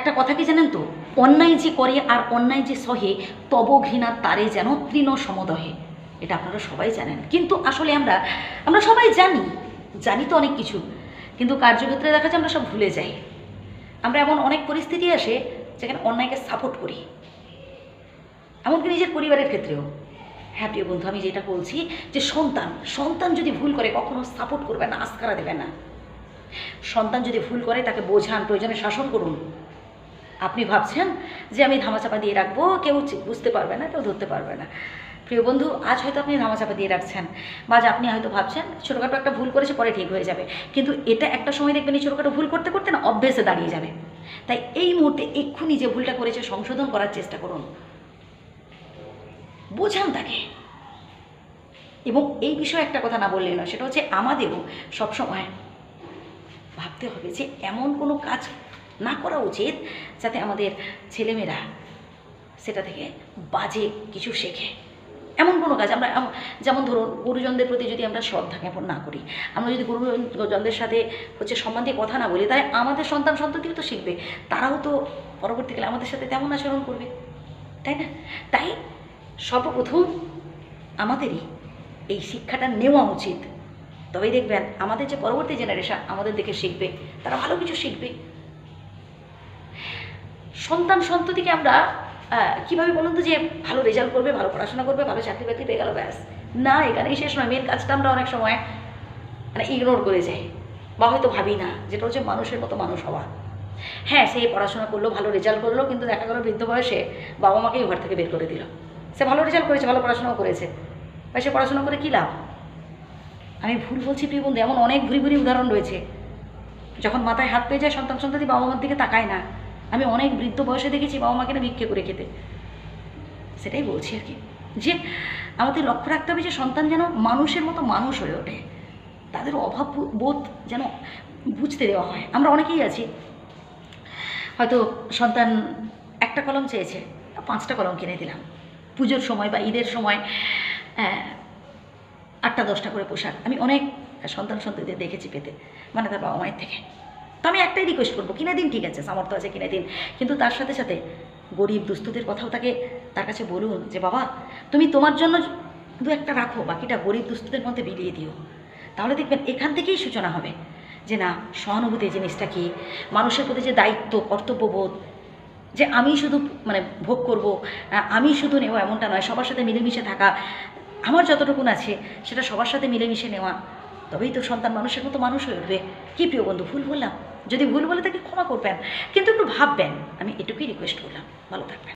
একটা কথা কি জানেন তো, অন্যায় যে করে আর অন্যায় যে সহে তব ঘৃণার তারে যেন তৃণ সমদহে। এটা আপনারা সবাই জানেন, কিন্তু আসলে আমরা সবাই জানি তো অনেক কিছু, কিন্তু কার্যক্ষেত্রে দেখা যায় আমরা সব ভুলে যাই। আমরা এমন অনেক পরিস্থিতি আসে যেখানে অন্যায়কে সাপোর্ট করি, এমনকি নিজের পরিবারের ক্ষেত্রেও। হ্যাঁ প্রিয় বন্ধু, আমি যেটা বলছি যে সন্তান যদি ভুল করে কখনো সাপোর্ট করবে না, আস্কারা দেবে না। সন্তান যদি ভুল করে তাকে বোঝান, প্রয়োজনে শাসন করুন। আপনি ভাবছেন যে আমি ধামাচাপা দিয়ে রাখবো, কেউ বুঝতে পারবে না, কেউ ধরতে পারবে না। প্রিয় বন্ধু, আজ হয়তো আপনি ধামাচাপা দিয়ে রাখছেন, বা আপনি হয়তো ভাবছেন ছোটোখাটো একটা ভুল করেছে, পরে ঠিক হয়ে যাবে, কিন্তু এটা একটা সময় দেখবেন এই ছোটোখাটো ভুল করতে করতে না অভ্যেসে দাঁড়িয়ে যাবে। তাই এই মুহূর্তে এক্ষুনি যে ভুলটা করেছে সংশোধন করার চেষ্টা করুন, বোঝান তাকে। এবং এই বিষয়ে একটা কথা না বললেই নয়, সেটা হচ্ছে আমাদেরও সবসময় ভাবতে হবে যে এমন কোনো কাজ না করা উচিত যাতে আমাদের ছেলেমেয়েরা সেটা থেকে বাজে কিছু শেখে। এমন কোনো কাজ আমরা, যেমন ধরুন গুরুজনদের প্রতি যদি আমরা শ্রদ্ধা জ্ঞাপন না করি, আমরা যদি গুরুজনদের সাথে সম্মান দিয়ে কথা না বলি, তাই আমাদের সন্তান সন্ততিও তো শিখবে, তারাও তো পরবর্তীকালে আমাদের সাথে তেমন আচরণ করবে, তাই না? তাই সর্বপ্রথম আমাদেরই এই শিক্ষাটা নেওয়া উচিত। তবেই দেখবেন আমাদের যে পরবর্তী জেনারেশন আমাদের দেখে শিখবে, তারা ভালো কিছু শিখবে। সন্তান সন্ততিকে আমরা কীভাবে বলুন তো, যে ভালো রেজাল্ট করবে, ভালো পড়াশোনা করবে, ভালো চাকরি বাকরি পেয়ে গেল, ব্যাস না, এখানেই শেষ নয়। মেন কাজটা আমরা অনেক সময় ইগনোর করে যাই, বা হয়তো ভাবি না, যেটা হচ্ছে মানুষের মতো মানুষ হওয়া। হ্যাঁ, সে পড়াশোনা করলো, ভালো রেজাল্ট করলো, কিন্তু দেখা গেলো বৃদ্ধ বয়সে বাবা মাকেই ঘর থেকে বের করে দিল। সে ভালো রেজাল্ট করেছে, ভালো পড়াশোনাও করেছে, বা সে পড়াশোনা করে কী লাভ? আমি ভুল বলছি প্রিয় বন্ধু, এমন অনেক ভুরি উদাহরণ রয়েছে। যখন মাথায় হাত পেয়ে যায় সন্তান সন্ততি বাবা মার দিকে তাকায় না। আমি অনেক বৃদ্ধ বয়সে দেখেছি বাবা মাকে না ভিক্ষে করে খেতে। সেটাই বলছি আর কি, যে আমাদের লক্ষ্য রাখতে হবে যে সন্তান যেন মানুষের মতো মানুষ হয়ে ওঠে, তাদের অভাব বোধ যেন বুঝতে দেওয়া হয়। আমরা অনেকেই আছি, হয়তো সন্তান একটা কলম চেয়েছে, 5টা কলম কিনে দিলাম। পুজোর সময় বা ঈদের সময় 8টা 10টা করে পোশাক আমি অনেক সন্তান সন্ততিদের দেখেছি পেতে, মানে তার বাবা মায়ের থেকে। তো আমি একটাই রিকোয়েস্ট করবো, কিনে দিন, ঠিক আছে, সামর্থ্য আছে কিনে দিন, কিন্তু তার সাথে সাথে গরিব দুস্থদের কথাও তার কাছে বলুন যে বাবা তুমি তোমার জন্য 2-1টা রাখো, বাকিটা গরিব দুস্থদের মধ্যে বিলিয়ে দিও। তাহলে দেখবেন এখান থেকেই সূচনা হবে যে না, সহানুভূতি জিনিসটা কি, মানুষের প্রতি যে দায়িত্ব, কর্তব্যবোধ, যে আমি শুধু ভোগ করব, আমি শুধু নেব এমনটা নয়, সবার সাথে মিলেমিশে থাকা, আমার যতটুকুন আছে সেটা সবার সাথে মিলেমিশে নেওয়া। তবেই তো সন্তান মানুষের মতো মানুষ হয়ে উঠবে। কী প্রিয় বন্ধু, ভুল বললাম? যদি ভুল বলে তাকে ক্ষমা করবেন, কিন্তু একটু ভাববেন। আমি এটুকুই রিকোয়েস্ট করলাম। ভালো থাকবেন।